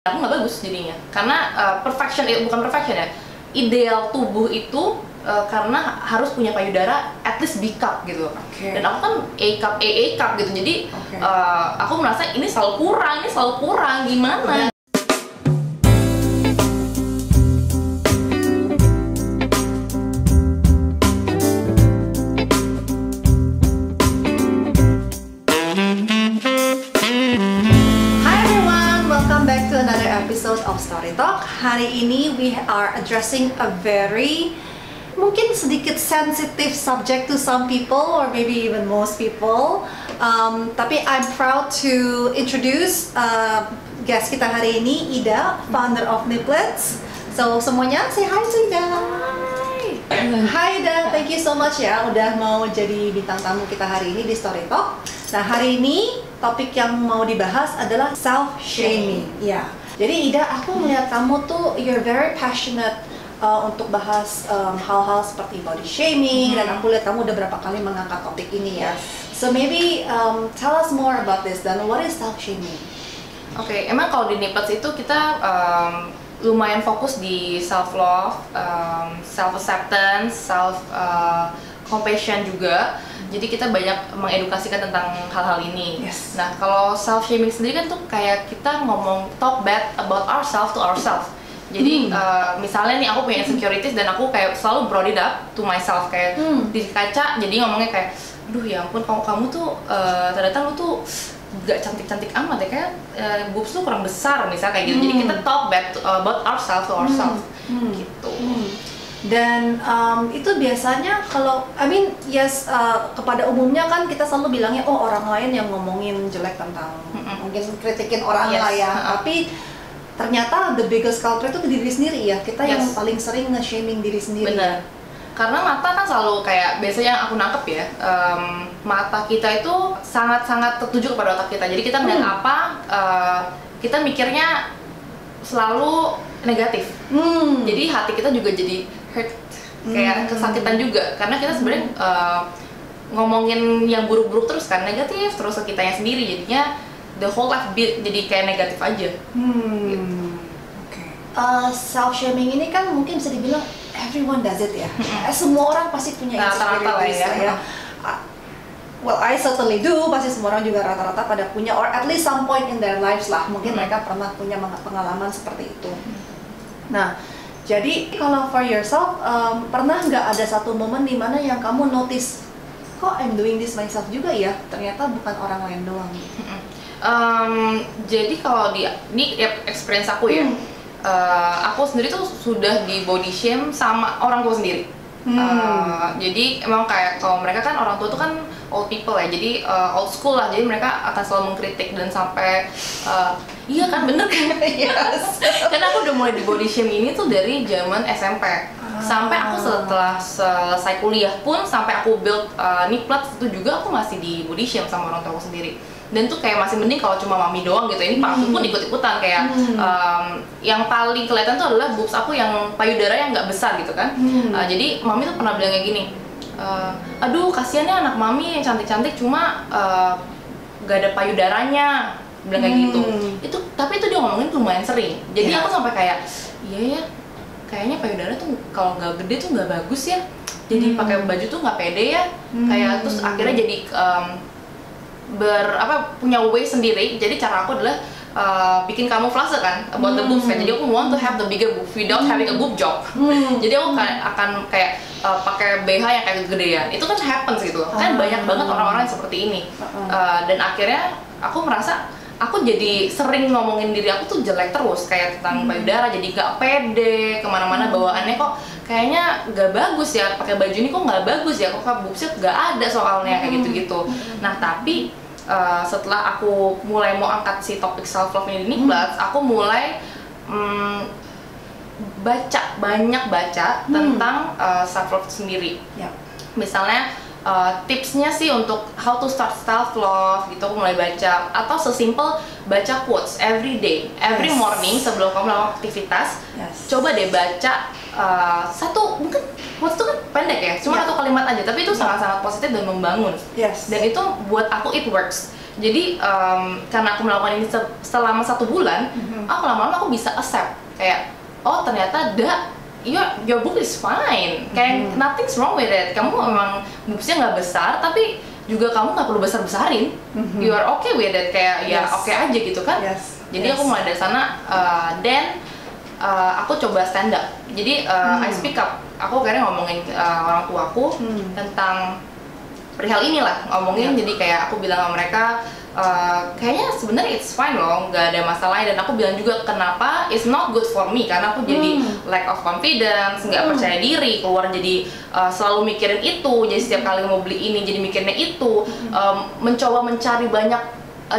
aku nggak bagus jadinya karena perfection bukan perfection ya, ideal tubuh itu karena harus punya payudara at least B cup gitu. Dan aku kan A cup, AA cup gitu, jadi aku merasa ini selalu kurang gimana. Episode of Story Talk. Hari ini we are addressing a very mungkin sedikit sensitive subject to some people or maybe even most people. Tapi I'm proud to introduce guest kita hari ini, Ida, founder of Niplets. So semuanya say hi to Ida. Hi Ida, thank you so much ya udah mau jadi bintang tamu kita hari ini di Story Talk. Nah hari ini topik yang mau dibahas adalah self-shaming. Ya. Jadi Ida, aku melihat kamu tuh you're very passionate untuk bahas hal-hal seperti body shaming, dan aku lihat kamu udah berapa kali mengangkat topik ini ya. So maybe tell us more about this, dan what is self-shaming? Oke, emang kalau di Niplets itu kita lumayan fokus di self-love, self-acceptance, self-compassion juga. Jadi kita banyak mengedukasikan tentang hal-hal ini. Nah, kalau self-shaming sendiri kan tuh kayak kita ngomong talk bad about ourselves to ourselves. Jadi misalnya nih aku punya insecurities dan aku kayak selalu brought it up to myself, kayak di kaca jadi ngomongnya kayak, aduh ya ampun kamu tuh ternyata lu tuh gak cantik-cantik amat ya, kayak boobs lu kurang besar misalnya kayak gitu. Jadi kita talk bad about ourselves to ourselves gitu. Dan itu biasanya kalau, kepada umumnya kan kita selalu bilangnya, oh orang lain yang ngomongin jelek tentang, mungkin kritikin orang lah ya. Tapi ternyata the biggest culprit itu diri sendiri ya, kita yang paling sering nge-shaming diri sendiri. Bener. Karena mata kan selalu kayak, biasanya yang aku nangkep ya, mata kita itu sangat-sangat tertuju kepada otak kita. Jadi kita melihat apa, kita mikirnya selalu negatif. Jadi hati kita juga jadi hurt, kayak kesakitan juga, karena kita sebenarnya ngomongin yang buruk-buruk terus kan, negatif terus ke kitanya sendiri, jadinya the whole life jadi kayak negatif aja. Self-shaming ini kan mungkin bisa dibilang everyone does it ya. Semua orang pasti punya insecurities ya. Well, I certainly do. Pasti semua orang juga rata-rata pada punya, or at least some point in their lives lah. Mungkin mereka pernah punya pengalaman seperti itu. Nah, jadi kalau for yourself, pernah nggak ada satu momen di mana yang kamu notice, kok I'm doing this myself juga ya? Ternyata bukan orang lain doang. Jadi kalau ini experience aku ya, aku sendiri tuh sudah di body shame sama orang tua sendiri. Jadi emang kayak kalau mereka kan orang tua tuh kan old people ya, jadi old school lah, jadi mereka akan selalu mengkritik dan sampai iya kan bener kan? Karena aku udah mulai di body shame ini tuh dari zaman SMP sampai aku setelah selesai kuliah pun, sampai aku build Niplets itu juga aku masih di body shame sama orang tua aku sendiri. Dan tuh kayak masih mending kalau cuma mami doang gitu, ini pak aku pun ikut-ikutan kayak yang paling kelihatan tuh adalah boobs aku yang payudara yang nggak besar gitu kan. Jadi mami tuh pernah bilang kayak gini, aduh kasihan ya anak mami yang cantik-cantik cuma gak ada payudaranya, bilang kayak gitu. Tapi itu dia ngomongin lumayan sering, jadi aku sampai kayak iya ya, kayaknya payudara tuh kalau nggak gede tuh nggak bagus ya, jadi pakai baju tuh nggak pede ya, kayak terus akhirnya jadi punya way sendiri. Jadi cara aku adalah bikin kamuflase kan about the boobs kan. Jadi aku want to have the bigger boob without having a boob job. Jadi aku akan kayak pakai BH yang kayak gedean. Itu kan happens gitu. Kan banyak banget orang-orang yang seperti ini. Dan akhirnya aku merasa aku jadi sering ngomongin diri aku tuh jelek terus, kayak tentang payudara, jadi gak pede kemana-mana bawaannya, kok kayaknya gak bagus ya, pakai baju ini kok gak bagus ya, kok boobsnya gak ada soalnya, kayak gitu-gitu. Nah tapi setelah aku mulai mau angkat si topik self-love ini di Niplets, aku mulai banyak baca tentang self-love sendiri. Misalnya tipsnya sih untuk how to start self-love gitu, aku mulai baca, atau sesimpel baca quotes every day, every morning sebelum kamu melakukan aktivitas. Coba deh baca satu, mungkin quotes itu kan pendek ya, cuma satu kalimat aja, tapi itu sangat-sangat positif dan membangun. Dan itu buat aku it works. Jadi karena aku melakukan ini selama 1 bulan, aku lama-lama aku bisa accept kayak, oh ternyata your boob is fine, kayak nothing's wrong with it. Kamu memang boobsnya nggak besar, tapi juga kamu nggak perlu besar-besarin. You are okay with it, kayak ya oke aja gitu kan. Jadi aku mulai dari sana, then aku coba stand up. Jadi I speak up. Aku akhirnya ngomongin orang tuaku tentang perihal inilah, ngomongin. Jadi kayak aku bilang sama mereka, kayaknya sebenarnya it's fine loh, nggak ada masalah. Dan aku bilang juga kenapa it's not good for me, karena aku jadi lack of confidence, nggak percaya diri, keluar jadi selalu mikirin itu. Jadi setiap kali mau beli ini jadi mikirnya itu, mencoba mencari banyak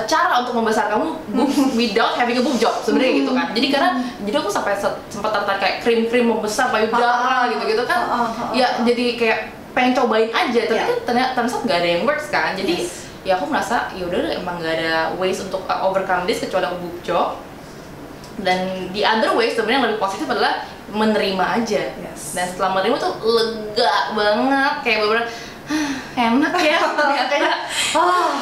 cara untuk membesarkan boob without having a boob job sebenarnya gitu kan. Jadi jadi aku sampai sempat tertarik kayak krim membesar payudara gitu kan. Ya jadi kayak pengen cobain aja, tapi kan ternyata nggak ada yang works kan. Jadi ya aku merasa ya udah emang nggak ada ways untuk overcome this kecuali aku boob job. Dan the other way sebenarnya yang lebih positif adalah menerima aja. Dan setelah menerima tuh lega banget, kayak bener-bener enak ya ternyata.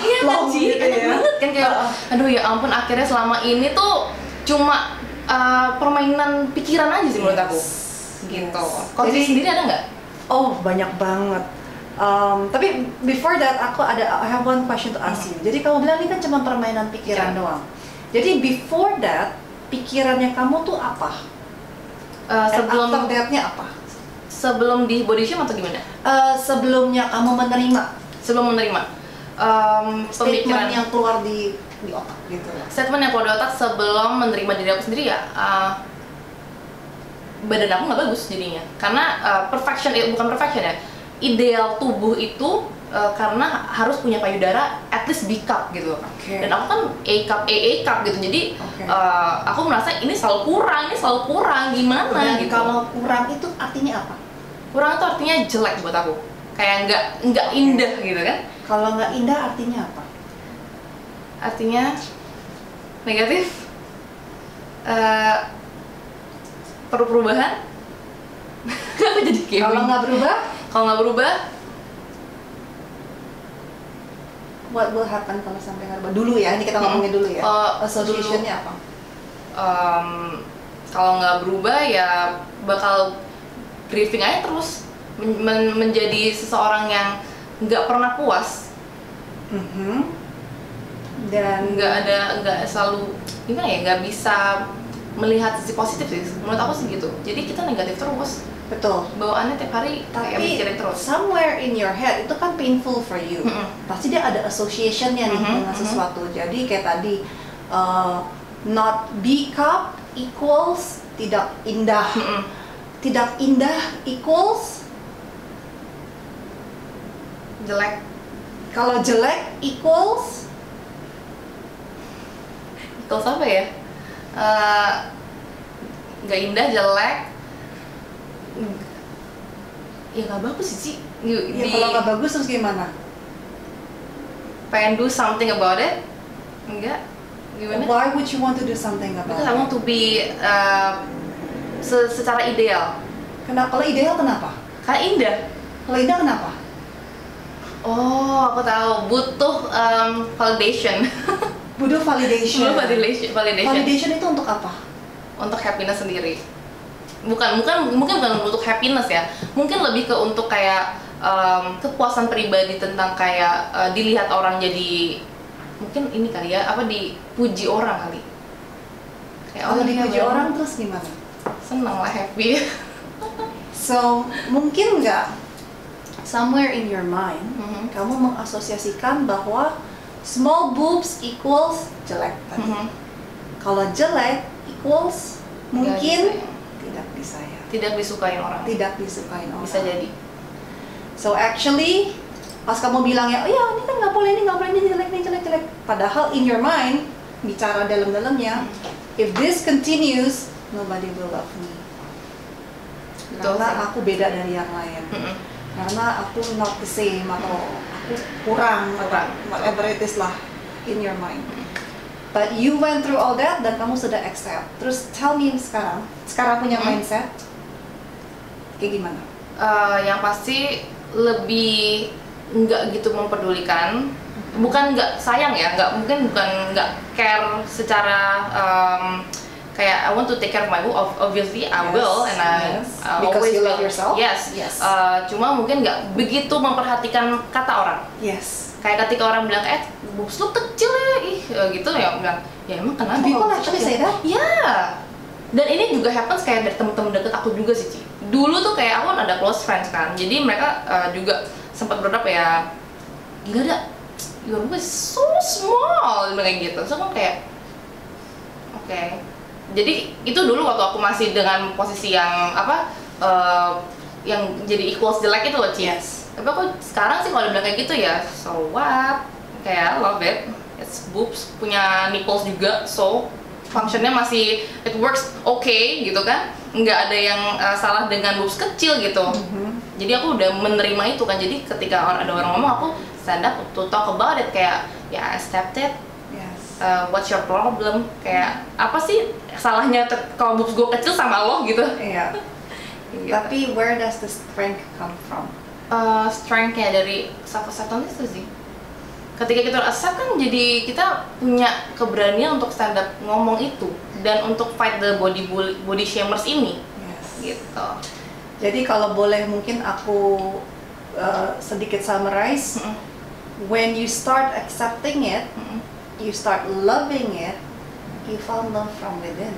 Iya kan sih, enak banget kan, kayak aduh ya ampun, akhirnya selama ini tuh cuma permainan pikiran aja sih menurut aku gitu. Kalau sendiri ada nggak? Oh, banyak banget. Tapi before that I have one question to ask you. Jadi kamu bilang ini kan cuma permainan pikiran doang. Jadi before that pikirannya kamu tuh apa? Sebelum after that-nya apa? Sebelum di body shame atau gimana? Sebelumnya kamu menerima. Sebelum menerima. Statement yang keluar di otak gitu. Statement yang keluar di otak sebelum menerima diri aku sendiri ya. Badan aku nggak bagus jadinya. Karena bukan perfection ya. Ideal tubuh itu karena harus punya payudara at least B cup gitu. Dan aku kan A cup, AA cup gitu. Jadi aku merasa ini selalu kurang gimana. Dan gitu. Kalau kurang itu artinya apa? Kurang itu artinya jelek buat aku. Kayak nggak indah gitu kan. Kalau nggak indah artinya apa? Artinya negatif. Perlu perubahan. Aku jadi kayak Kalau nggak berubah? Kalau nggak berubah, what will happen kalau sampai nggak berubah? Dulu ya, ini kita ngomongin dulu ya. Association-nya apa? Kalau nggak berubah ya bakal grieving aja terus, menjadi seseorang yang nggak pernah puas. Dan nggak selalu gimana ya, nggak bisa melihat sisi positif sih. Menurut aku sih gitu. Jadi kita negatif terus. Betul. Bawaannya tiap hari kayak mikirin terus. Somewhere in your head itu kan painful for you. Pasti dia ada association-nya nih dengan sesuatu. Jadi kayak tadi not B cup equals tidak indah. Tidak indah equals Jelek. Kalau jelek equals apa ya? Nggak indah, jelek. Ya nggak bagus sih. Ya kalau nggak bagus terus gimana? Pengen do something about it? Enggak. Gimana? Why would you want to do something about Because it? I want to be secara ideal. Kalau ideal kenapa? Karena indah. Kalau indah kenapa? Oh, aku tahu. Butuh validation. Butuh validation. Validation. Validation itu untuk apa? Untuk happiness sendiri. Mungkin bukan untuk happiness ya. Mungkin lebih ke untuk kayak kepuasan pribadi tentang kayak dilihat orang jadi, mungkin ini kali ya, dipuji orang kali. Kayak Kalau dipuji orang terus gimana? Seneng lah, happy. So mungkin nggak somewhere in your mind kamu mengasosiasikan bahwa small boobs equals jelek tadi. Kalau jelek equals mungkin tidak disayang, tidak disukai orang. Bisa jadi. So actually pas kamu bilangnya, oh ya ini kan nggak boleh, ini jelek. Padahal in your mind bicara dalam-dalamnya, if this continues, nobody will love me. Karena aku beda dari yang lain. Karena aku not the same atau aku kurang. Whatever it is lah in your mind. But you went through all that dan kamu sudah accept. Terus tell me sekarang punya mindset kayak gimana? Yang pasti lebih nggak gitu mempedulikan bukan nggak sayang ya, bukan nggak care secara kayak I want to take care of my boobs, obviously I will, and I because always you love will. yourself. Yes. Cuma mungkin nggak begitu memperhatikan kata orang. Yes. Kayak ketika orang bilang boobs lu kecil ya, gitu ya, bilang ya emang kenapa? People kalau actually kecil? say that? Ya. Dan ini juga happens kayak dari temen-temen deket aku juga sih, Ci. Dulu tuh kayak aku kan ada close friends kan, jadi mereka juga sempat berdebat ya, nggak ada, your boob is so small, kayak gitu. So aku kayak, oke. Jadi itu dulu waktu aku masih dengan posisi yang yang jadi equals jelek itu loh, Ci. Yes. Tapi aku sekarang sih kalau dibilang kayak gitu ya, so what? Kayak I love it. It's boobs, punya nipples juga, so functionnya masih it works okay gitu kan. Nggak ada yang salah dengan boobs kecil gitu. Jadi aku udah menerima itu kan. Jadi ketika ada orang ngomong, aku stand up to talk about it, kayak ya accept it. Yes. What's your problem? Kayak apa sih salahnya kalau boobs gue kecil sama lo gitu? Iya. Gitu. Tapi where does the strength come from? Strength-nya dari self-acceptance itu sih. Ketika kita accept kan jadi kita punya keberanian untuk stand up ngomong itu dan untuk fight the body shamers ini. Yes. Gitu. Jadi kalau boleh mungkin aku sedikit summarize, when you start accepting it, you start loving it, you found love from within.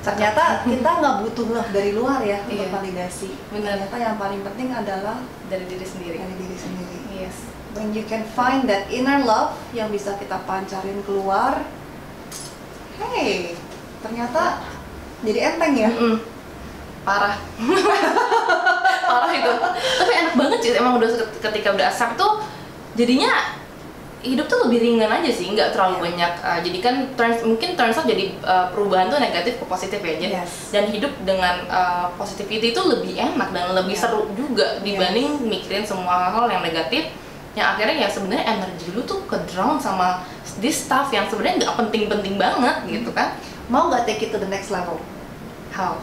Ternyata kita nggak butuh love dari luar ya untuk validasi. Benar. Ternyata yang paling penting adalah Dari diri sendiri. dari diri sendiri. Yes. When you can find that inner love yang bisa kita pancarin keluar, hey, ternyata jadi enteng ya. Parah. Parah itu. Tapi enak banget sih, emang udah ketika udah accept tuh jadinya hidup tuh lebih ringan aja sih, nggak terlalu banyak. Jadi kan mungkin turns out jadi perubahan tuh negatif ke positif ya. Yes. Dan hidup dengan positivity itu lebih enak dan lebih seru juga dibanding mikirin semua hal yang negatif. Yang akhirnya ya sebenarnya energi lu tuh ke drown sama this stuff yang sebenarnya nggak penting-penting banget gitu kan. Mau nggak take it to the next level? How?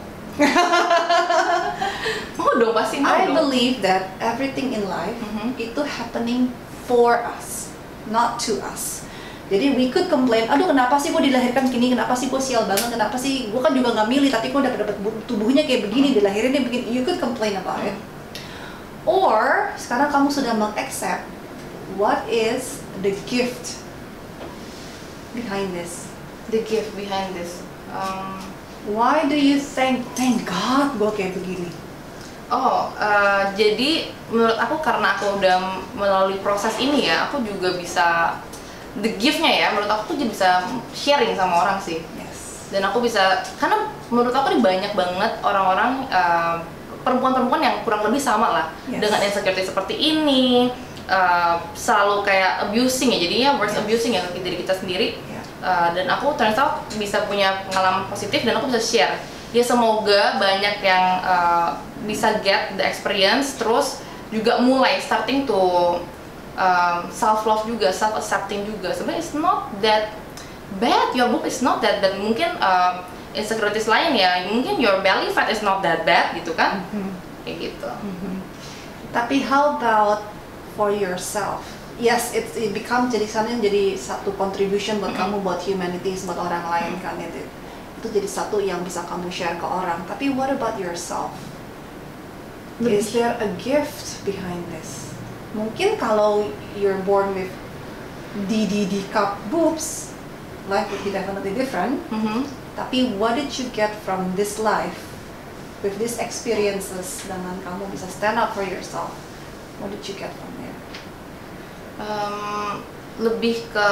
Mau dong, pasti mau I dong. believe that everything in life itu happening for us, not to us. Jadi we could complain, aduh kenapa sih gue dilahirkan gini, kenapa sih gue sial banget, kenapa sih gue kan juga nggak milih tapi gue dapat tubuhnya kayak begini, dilahirinnya begini. You could complain about it. Or sekarang kamu sudah mengaccept what is the gift behind this. The gift behind this. Why do you thank God gue kayak begini? Jadi menurut aku karena aku udah melalui proses ini ya, aku juga bisa the gift-nya ya, menurut aku tuh bisa sharing sama orang sih. Yes. Dan aku bisa, karena menurut aku nih banyak banget orang-orang perempuan-perempuan yang kurang lebih sama lah dengan insecurity seperti ini, selalu kayak abusing ya, jadinya words abusing ya ke diri kita sendiri. Dan aku turns out bisa punya pengalaman positif dan aku bisa share. Ya semoga banyak yang bisa get the experience, terus juga mulai starting to self love juga, self accepting juga. Sebenarnya it's not that bad, your boob is not that bad. Mungkin insecurities lain ya, mungkin your belly fat is not that bad gitu kan, kayak gitu. Tapi how about for yourself? Yes, it becomes jadi satu contribution buat kamu, buat humanity, buat orang lain kan itu jadi satu yang bisa kamu share ke orang. Tapi what about yourself? Is there a gift behind this? Mungkin kalau you're born with DDD cup boobs, life would be definitely different. Tapi what did you get from this life, with these experiences, dengan kamu bisa stand up for yourself? What did you get from there? Lebih ke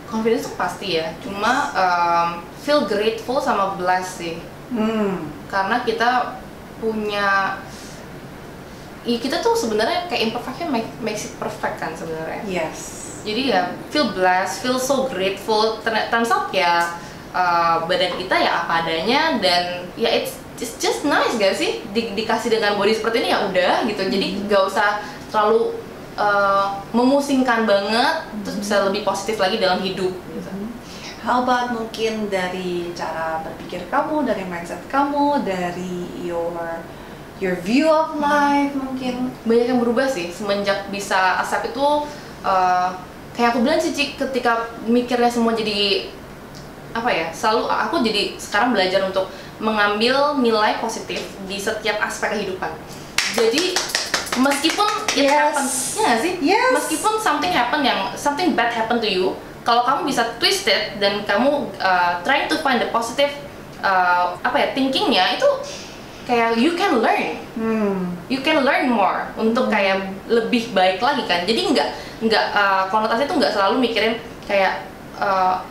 confidence tuh pasti ya, cuma feel grateful sama blessed sih. Karena kita punya, ya kita tuh sebenarnya kayak imperfection makes it perfect kan sebenarnya. Yes. Jadi ya feel blessed, feel so grateful. Turns out ya badan kita ya apa adanya, dan ya it's just nice gak sih dikasih dengan body seperti ini, ya udah gitu. Jadi gak usah terlalu memusingkan banget, terus bisa lebih positif lagi dalam hidup gitu. How about mungkin dari cara berpikir kamu, dari mindset kamu, dari your your view of life mungkin. Banyak yang berubah sih semenjak bisa accept itu. Kayak aku bilang sih Cik, ketika mikirnya semua jadi apa ya, selalu aku jadi sekarang belajar untuk mengambil nilai positif di setiap aspek kehidupan. Jadi meskipun it happen, ya nggak sih? Yes. Meskipun something bad happen to you, kalau kamu bisa twist it dan kamu trying to find the positive thinkingnya, itu kayak you can learn, you can learn more untuk kayak lebih baik lagi kan. Jadi nggak konotasi itu nggak selalu mikirin kayak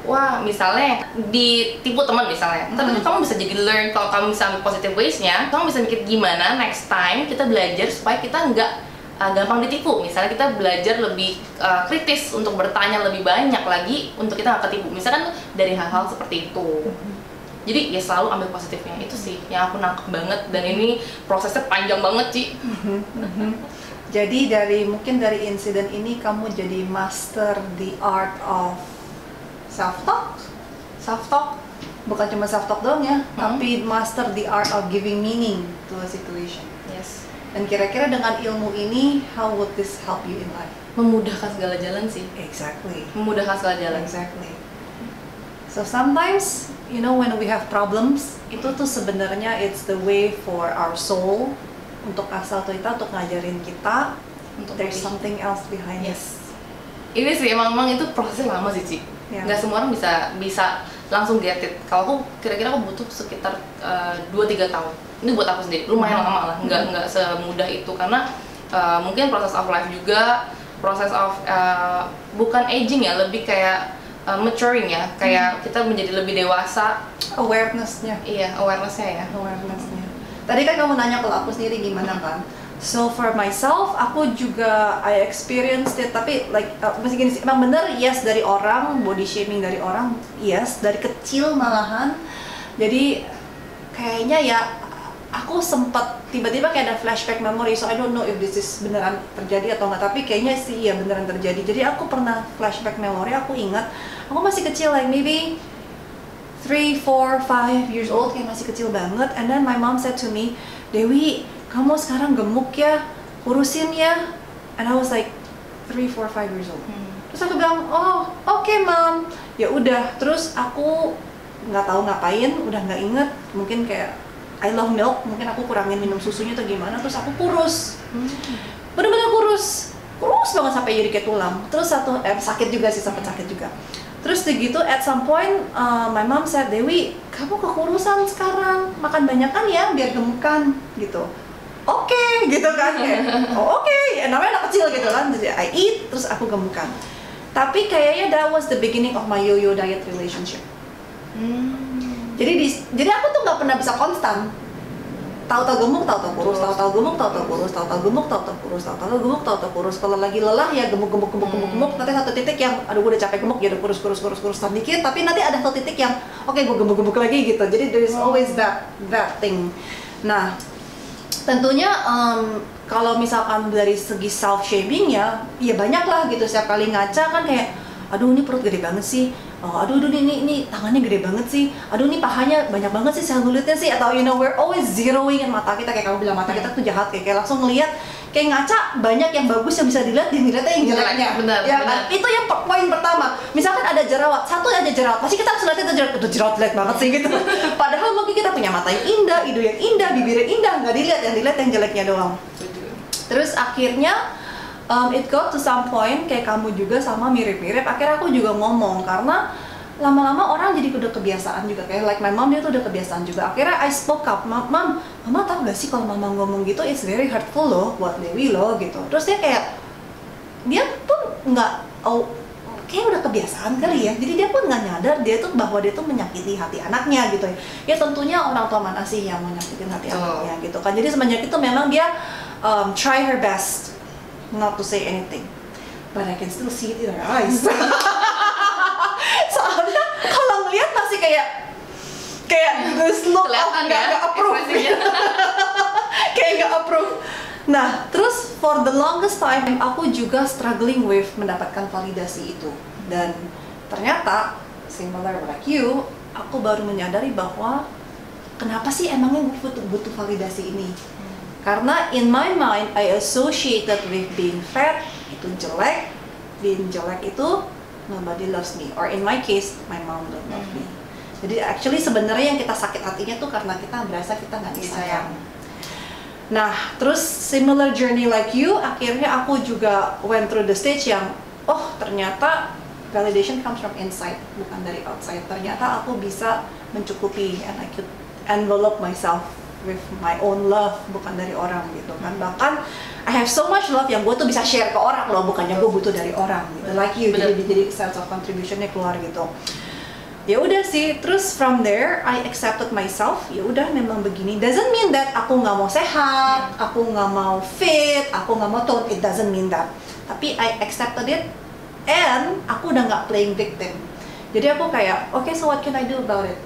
wah misalnya ditipu teman misalnya, tapi kamu bisa jadi learn. Kalau kamu bisa ambil positive ways-nya, kamu bisa mikir gimana next time kita belajar supaya kita nggak gampang ditipu. Misalnya kita belajar lebih kritis untuk bertanya lebih banyak lagi untuk kita nggak ketipu. Misalkan dari hal-hal seperti itu. Jadi ya selalu ambil positifnya, itu sih yang aku nangkep banget. Dan ini prosesnya panjang banget Ci. Jadi mungkin dari insiden ini kamu jadi master the art of self-talk. Self-talk bukan cuma self-talk doang ya, tapi master the art of giving meaning to a situation. Yes. Dan kira-kira dengan ilmu ini, how would this help you in life? Memudahkan segala jalan sih. Exactly. Memudahkan segala jalan. Exactly. So sometimes, you know, when we have problems, itu tuh sebenarnya it's the way for our soul untuk asal kita untuk ngajarin kita untuk there's something else behind it. Yes. Ini sih emang itu prosesnya lama sih Ci. Yeah. Nggak semua orang bisa langsung get it. Kalau aku kira-kira aku butuh sekitar 2-3 tahun. Ini buat aku sendiri lumayan lama lah. Nggak semudah itu karena mungkin proses of life juga, proses of bukan aging ya, lebih kayak maturing ya, kayak kita menjadi lebih dewasa. Awareness-nya. Iya, awareness-nya ya. Awareness-nya. Tadi kan kamu nanya kalau aku sendiri gimana kan? So for myself, aku juga I experienced it, tapi like masih gini sih, emang bener yes dari orang, body shaming dari orang, yes dari kecil malahan. Jadi kayaknya ya aku sempat tiba-tiba kayak ada flashback memory, so I don't know if this is beneran terjadi atau enggak, tapi kayaknya sih ya beneran terjadi. Jadi aku pernah flashback memory, aku ingat aku masih kecil, like maybe 3, 4, 5 years old, kayak masih kecil banget. And then my mom said to me, Dewi, kamu sekarang gemuk ya, kurusin ya. And I was like 3, 4, 5 years old. Terus aku bilang, oh okay, Mom. Ya udah, terus aku nggak tahu ngapain, udah nggak inget. Mungkin kayak I love milk, mungkin aku kurangin minum susunya atau gimana. Terus aku kurus, bener-bener kurus banget sampai jadi kayak tulang. Terus sakit juga sih, sempat sakit juga. Terus begitu at some point my mom said, Dewi, kamu kekurusan sekarang, makan banyakan ya biar gemukan gitu. Oke, gitu kan ya. Oh oke, ya, namanya anak kecil gitu kan. Jadi I eat, terus aku gemukan. Tapi kayaknya that was the beginning of my yo-yo diet relationship. Jadi aku tuh nggak pernah bisa konstan. Tahu-tahu gemuk, tahu-tahu kurus, tahu-tahu gemuk, tahu-tahu kurus, tahu-tahu gemuk, tahu-tahu kurus, tahu-tahu gemuk, tahu-tahu kurus. Kalau lagi lelah ya gemuk. Nanti satu titik yang, aduh gue udah capek gemuk, ya udah kurus dikit. Tapi nanti ada satu titik yang, oke, gue gemuk lagi gitu. Jadi there is always that thing. Nah, tentunya kalau misalkan dari segi self shaming ya banyak lah gitu. Setiap kali ngaca kan kayak, aduh ini perut gede banget sih. Oh, aduh ini tangannya gede banget sih. Aduh ini pahanya banyak banget sih selulitnya sih. Atau you know, we're always zeroing in mata kita, kayak kamu bilang mata kita tuh jahat, kayak langsung ngelihat, kayak ngaca banyak yang bagus yang bisa dilihat, dilihatnya yang jeleknya. Benar. Kan? Itu yang poin pertama. Misalkan ada jerawat, satu aja jerawat, pasti kita harus lihat itu jerawat jelek banget sih gitu. Padahal mungkin kita punya mata yang indah, hidung yang indah, bibir yang indah, nggak dilihat yang jeleknya doang. Terus akhirnya it got to some point kayak kamu juga sama mirip-mirip. Akhirnya aku juga ngomong karena lama-lama orang jadi udah kebiasaan juga, kayak like my mom, dia tuh udah kebiasaan juga. Akhirnya I spoke up, mama tahu gak sih kalau mama ngomong gitu it's very hurtful loh buat Dewi loh gitu. Terus dia pun nggak kayak udah kebiasaan kali ya. Jadi dia pun nggak nyadar bahwa dia tuh menyakiti hati anaknya gitu ya. Ya tentunya orang tua mana sih yang menyakitin hati anaknya gitu kan. Jadi semenjak itu memang dia try her best not to say anything, but I can still see it in her eyes. Soalnya kalau ngeliat masih kayak this look nggak approve. Kayak nggak approve. Nah, terus for the longest time aku juga struggling with mendapatkan validasi itu. Dan ternyata similar like you, aku baru menyadari bahwa kenapa sih emangnya gue butuh validasi ini. Karena in my mind I associated with being fat itu jelek, being jelek itu nobody loves me, or in my case my mom don't love me. Jadi actually sebenarnya yang kita sakit hatinya tuh karena kita berasa kita nggak disayang. Nah, terus similar journey like you, akhirnya aku juga went through the stage yang ternyata validation comes from inside, bukan dari outside. Ternyata aku bisa mencukupi and I could envelope myself with my own love, bukan dari orang gitu kan. Bahkan I have so much love yang gue tuh bisa share ke orang loh, bukannya gue butuh dari orang gitu. Like you, jadi sense of contributionnya keluar gitu. Ya udah sih, terus from there I accepted myself. Ya udah memang begini. Doesn't mean that aku nggak mau sehat, aku nggak mau fit, aku nggak mau tone. It doesn't mean that. Tapi I accepted it, and aku udah nggak playing victim. Jadi aku kayak, okay, so what can I do about it?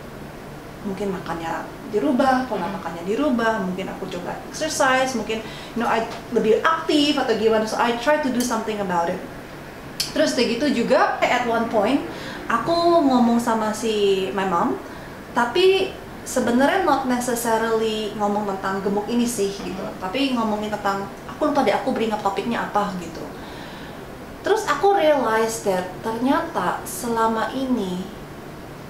Mungkin makannya dirubah, pola makannya dirubah, mungkin aku coba exercise, mungkin I lebih aktif atau gimana. So I try to do something about it. Terus kayak gitu juga at one point aku ngomong sama si my mom, tapi sebenarnya not necessarily ngomong tentang gemuk ini sih gitu, tapi ngomongin tentang, aku lupa deh aku bring up topiknya apa gitu. Terus aku realize that ternyata selama ini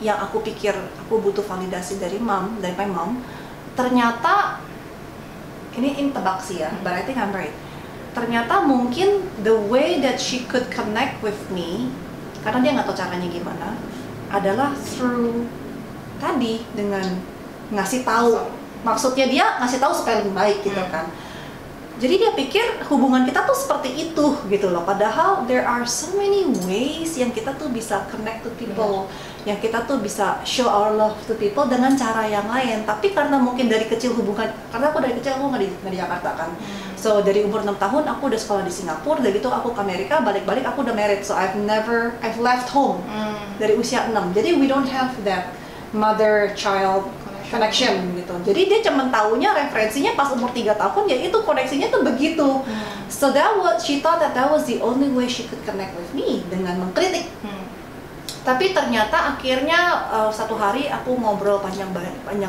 yang aku pikir aku butuh validasi dari my mom, ternyata ini tebak sih ya, but I think I'm right. Ternyata mungkin the way that she could connect with me, karena dia nggak tahu caranya gimana, adalah through tadi dengan ngasih tahu. Maksudnya dia ngasih tahu supaya lebih baik gitu kan. Jadi dia pikir hubungan kita tuh seperti itu gitu loh. Padahal there are so many ways yang kita tuh bisa connect to people, yang kita tuh bisa show our love to people dengan cara yang lain. Tapi karena mungkin dari kecil hubungan, karena aku dari kecil aku nggak di Jakarta kan. So dari umur 6 tahun aku udah sekolah di Singapura, dari itu aku ke Amerika, balik-balik aku udah married. So I've left home dari usia 6. Jadi we don't have that mother-child connection gitu. Jadi dia cuma taunya referensinya pas umur 3 tahun, ya itu koneksinya tuh begitu. So she thought that was the only way she could connect with me, dengan mengkritik. Tapi ternyata akhirnya satu hari aku ngobrol panjang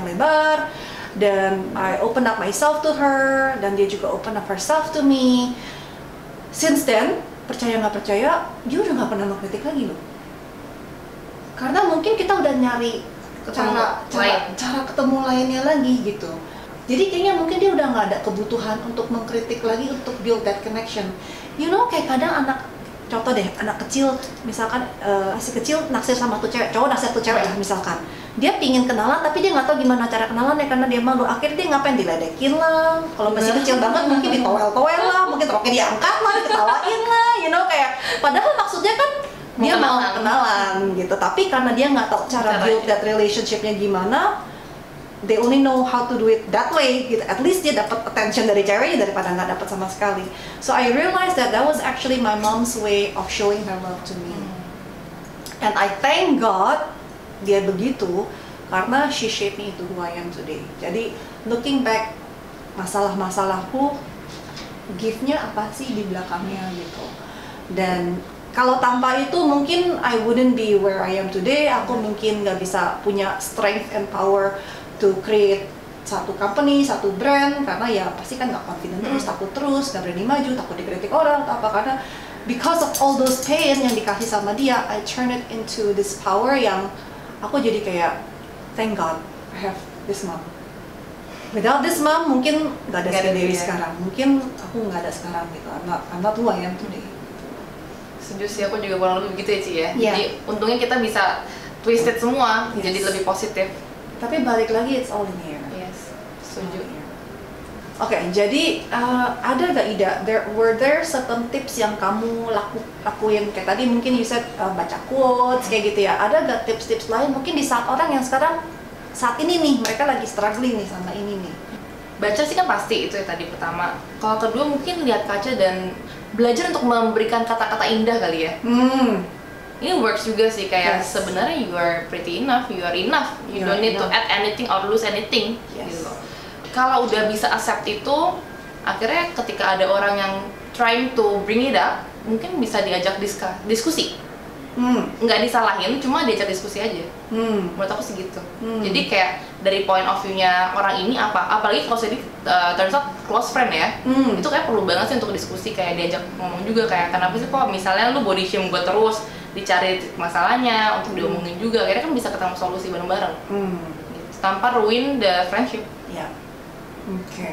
lebar, dan I open up myself to her, dan dia juga open up herself to me. Since then, percaya nggak percaya, dia udah nggak pernah mengkritik lagi loh. Karena mungkin kita udah nyari cara ketemu lainnya lagi gitu. Jadi kayaknya mungkin dia udah nggak ada kebutuhan untuk mengkritik lagi, untuk build that connection. Kayak kadang contoh deh, anak kecil misalkan masih kecil naksir sama tuh cewek, cowok naksir tuh cewek lah misalkan. Dia pingin kenalan tapi dia nggak tahu gimana cara kenalannya karena dia malu. Akhirnya dia ngapain, diledekin lah. Kalau masih kecil banget mungkin ditowel-towel lah, mungkin roknya diangkat lah, diketawain lah, kayak padahal maksudnya kan dia mau kenalan gitu. Tapi karena dia nggak tahu cara build that relationshipnya gimana, they only know how to do it that way gitu. At least dia dapat attention dari ceweknya daripada nggak dapat sama sekali. So I realized that was actually my mom's way of showing her love to me. And I thank God dia begitu, karena she shaped me into who I am today. Jadi looking back, masalah-masalahku, gift-nya apa sih di belakangnya gitu. Dan kalau tanpa itu mungkin I wouldn't be where I am today. Aku mungkin nggak bisa punya strength and power to create satu company, satu brand, karena ya pasti kan nggak confident terus, takut terus, nggak berani maju, takut dikritik orang atau apa. Karena because of all those pain yang dikasih sama dia, I turn it into this power yang aku jadi kayak thank God I have this mom. Without this mom mungkin nggak ada Dewi sekarang, mungkin aku nggak ada sekarang gitu. I'm not who I am today. Setuju sih, aku juga kurang lebih begitu ya Ci ya. Yeah. Jadi untungnya kita bisa twisted semua, jadi lebih positif. Tapi balik lagi, it's all in here. Yes, setuju. Oke, jadi ada gak Ida, were there certain tips yang kamu lakuin? Kayak tadi mungkin you said baca quotes kayak gitu ya. Ada gak tips-tips lain mungkin di saat orang yang saat ini nih, mereka lagi struggling nih sama ini nih? Baca sih kan pasti, itu ya tadi pertama. Kalau kedua mungkin lihat kaca dan belajar untuk memberikan kata-kata indah kali ya. Ini works juga sih, kayak sebenarnya you are pretty enough, you are enough, you don't need to add anything or lose anything. Gitu. Kalau udah bisa accept itu, akhirnya ketika ada orang yang trying to bring it up, mungkin bisa diajak diskusi. nggak disalahin, cuma diajak diskusi aja. Menurut aku sih gitu. Jadi kayak dari point of view-nya orang ini apalagi kalau jadi turns out close friend ya, itu kayak perlu banget sih untuk diskusi, kayak diajak ngomong juga kayak kenapa sih kok misalnya lu body shame gue terus, dicari masalahnya untuk diomongin juga, akhirnya kan bisa ketemu solusi bareng-bareng gitu, tanpa ruin the friendship. Ya, oke.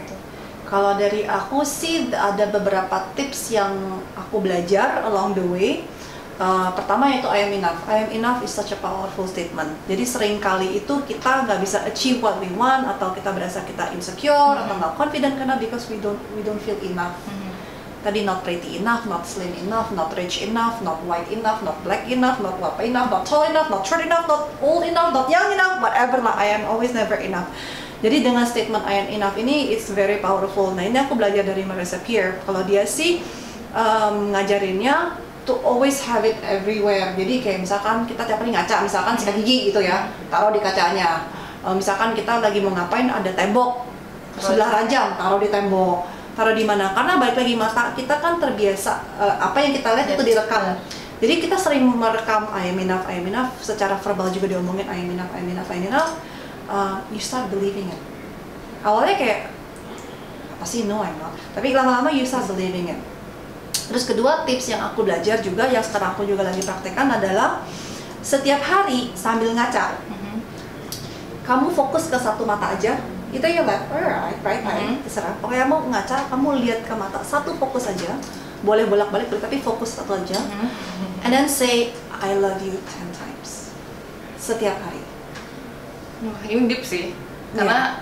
Kalau dari aku sih ada beberapa tips yang aku belajar along the way. Pertama yaitu I am enough. I am enough is such a powerful statement. Jadi sering kali itu kita nggak bisa achieve what we want, atau kita berasa kita insecure atau nggak confident karena because we don't feel enough. Tadi not pretty enough, not slim enough, not rich enough, not white enough, not black enough, not what enough, not tall enough, not short enough, not old enough, not young enough, whatever lah. I am always never enough. Jadi dengan statement I am enough ini it's very powerful. Nah ini aku belajar dari Marissa Peer. Kalau dia sih ngajarinnya to always have it everywhere. Jadi kayak misalkan kita tiap hari ngaca, misalkan sikat gigi gitu ya, taruh di kacanya. Misalkan kita lagi mau ngapain, ada tembok sebelah ranjang, taruh di tembok. Taruh di mana? Karena balik lagi mata kita kan terbiasa apa yang kita lihat itu direkam. Jadi kita sering merekam I am enough, secara verbal juga diomongin I am enough. You start believing it. Awalnya kayak apa sih, no I'm not. Tapi lama-lama you start believing it. Terus kedua tips yang aku belajar juga, yang sekarang aku juga lagi praktekkan adalah setiap hari sambil ngaca, kamu fokus ke satu mata aja. Itu ya left or right, terserah. Pokoknya mau ngaca, kamu lihat ke mata satu, fokus aja. Boleh bolak-balik, tapi fokus satu aja. And then say I love you 10 times setiap hari. Ini deep sih. Karena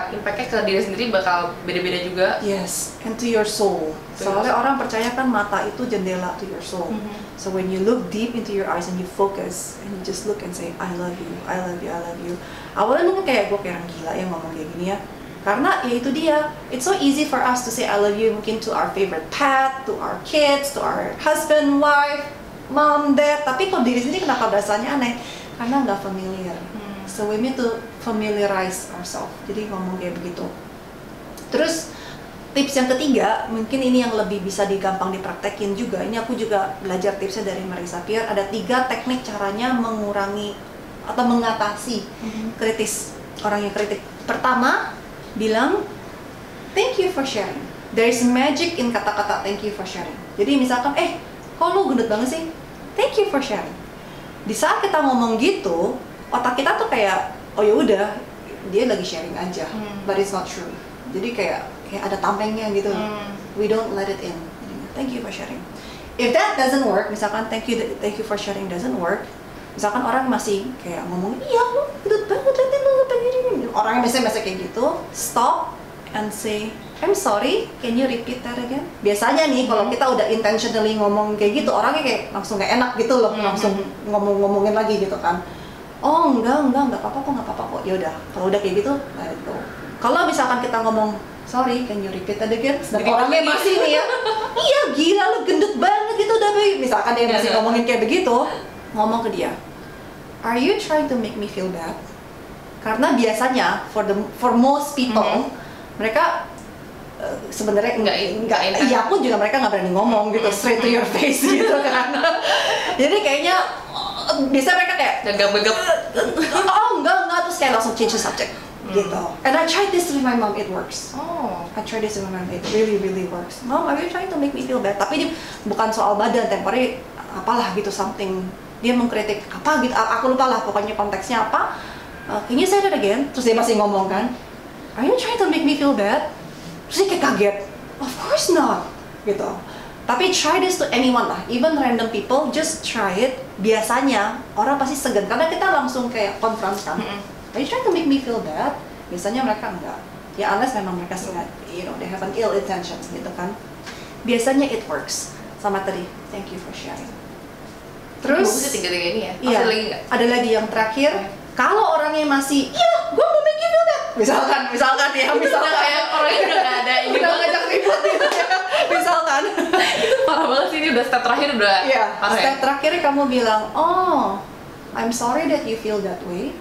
impact-nya ke diri sendiri bakal beda-beda juga. Yes, and to your soul. Soalnya orang percaya kan mata itu jendela to your soul. So when you look deep into your eyes and you focus and you just look and say I love you, I love you, I love you. Awalnya mungkin kayak gue kayak orang gila yang ngomong kayak gini ya. Karena ya itu dia, it's so easy for us to say I love you mungkin to our favorite pet, to our kids, to our husband, wife, mom, dad. Tapi kalau diri sendiri kenapa rasanya aneh? Karena nggak familiar. So we need to familiarize ourselves. Jadi ngomong kayak begitu. Terus tips yang ketiga, mungkin ini yang lebih bisa digampang dipraktekin juga. Ini aku juga belajar tipsnya dari Marissa Peer. Ada 3 teknik caranya mengurangi atau mengatasi kritis, orang yang kritik. Pertama, bilang thank you for sharing. There is magic in kata-kata thank you for sharing. Jadi misalkan, kok lu gendut banget sih? Thank you for sharing. Di saat kita ngomong gitu, otak kita tuh kayak, oh ya udah, dia lagi sharing aja, but it's not true. Jadi kayak ada tamengnya gitu. We don't let it in. Thank you for sharing. If that doesn't work, misalkan thank you for sharing doesn't work, misalkan orang masih kayak ngomong, iya lu gendut banget, liatin lu begini. Orangnya biasanya kayak gitu, stop and say, I'm sorry, can you repeat that again? Biasanya nih kalau kita udah intentionally ngomong kayak gitu, orangnya kayak langsung gak enak gitu loh, langsung ngomongin lagi gitu kan. Oh enggak apa-apa kok. Ya udah, kalau udah kayak gitu, let it go. Kalau misalkan kita ngomong, sorry, can you repeat that again? Dan orangnya masih nih ya, iya gila lu gendut banget gitu udah. Misalkan dia masih ngomongin kayak begitu, ngomong ke dia, are you trying to make me feel bad? Karena biasanya for most people, mereka sebenarnya enggak, iya pun juga mereka nggak berani ngomong gitu straight to your face gitu kan. Jadi kayaknya biasanya mereka kayak gagap-gagap. Oh enggak, terus kayak langsung change the subject gitu. And I tried this with my mom, it works. I tried this with my mom, it really works. Mom, are you trying to make me feel bad? Tapi dia bukan soal badan, temporary apalah gitu, something. Dia mengkritik apa gitu, aku lupa lah pokoknya konteksnya apa. Can you say that again? Terus dia masih ngomong kan, are you trying to make me feel bad? Terus dia kayak kaget, of course not gitu. Tapi try this to anyone lah, even random people, just try it. Biasanya orang pasti segan karena kita langsung kayak confront kan. Are you trying to make me feel bad? Biasanya mereka enggak. Ya unless memang mereka sengaja, they have an ill intentions gitu kan. Biasanya it works. Sama tadi, thank you for sharing. Terus tiga-tiga ini ya. Iya, Ada lagi nggak? ada lagi yang terakhir. Kalau orangnya masih, gue mau make you feel bad. Misalkan ya, misalkan kayak orangnya udah nggak ada ini udah ngajak ribut gitu ya. Misalkan itu parah banget sih, ini udah step terakhir udah. Iya, parah step ya? terakhir kamu bilang, oh, I'm sorry that you feel that way,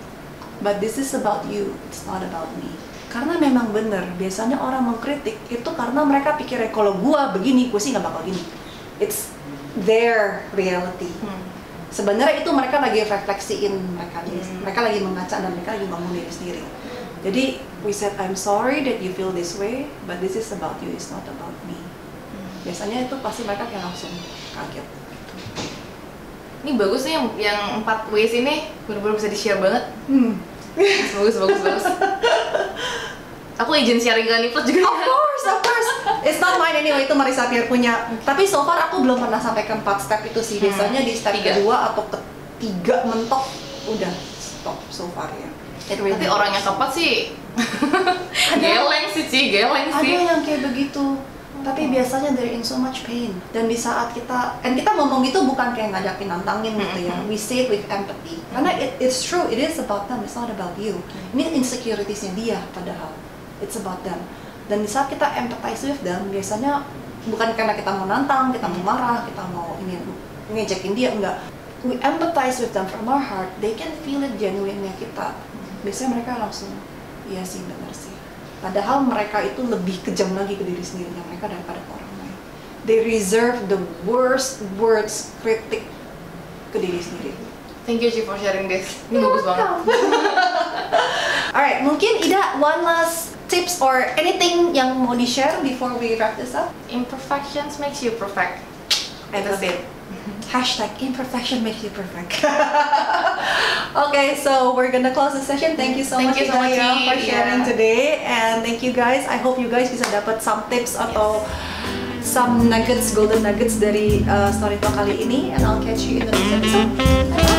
but this is about you, it's not about me. Karena memang bener, biasanya orang mengkritik itu karena mereka pikirnya kalau gua begini, gue sih nggak bakal gini. It's their reality. sebenarnya itu mereka lagi refleksiin mereka lagi mengaca dan mereka lagi bangun diri sendiri. Jadi we said I'm sorry that you feel this way, but this is about you, it's not about me. Biasanya itu pasti mereka kayak langsung kaget. Ini bagus nih yang 4 ways ini benar-benar bisa di-share banget. Bagus. Aku izin sharing ke Nipot juga. Of course. It's not mine anyway, itu Marissa Peer punya. Tapi so far aku belum pernah sampai ke 4 step itu sih. Biasanya di step kedua atau ketiga mentok udah stop so far ya. Tapi orang yang keempat sih geleng sih. Ada yang kayak begitu. Tapi biasanya they're in so much pain. Dan di saat kita ngomong itu bukan kayak ngajakin nantangin gitu ya. We say it with empathy. Karena it's true, it is about them, it's not about you. Ini insecuritiesnya dia padahal. It's about them. Dan di saat kita empathize with them, biasanya bukan karena kita mau nantang, kita mau marah, kita mau ngejekin dia, enggak. We empathize with them from our heart, they can feel it genuine-nya kita. Biasanya mereka langsung, iya sih benar sih. Padahal mereka itu lebih kejam lagi ke diri sendirinya mereka daripada ke orang lain. They reserve the worst words kritik ke diri sendiri. Thank you Ci for sharing this. Ini bagus banget. Alright, mungkin Ida one last tips or anything yang mau di-share before we wrap this up? Imperfections makes you perfect. That's it. #imperfection makes you perfect. Okay, so we're gonna close the session. Thank you so much Ida for sharing today, and thank you guys. I hope you guys bisa dapat some tips atau some nuggets, golden nuggets dari Story Talk kali ini, and I'll catch you in the next episode. Bye.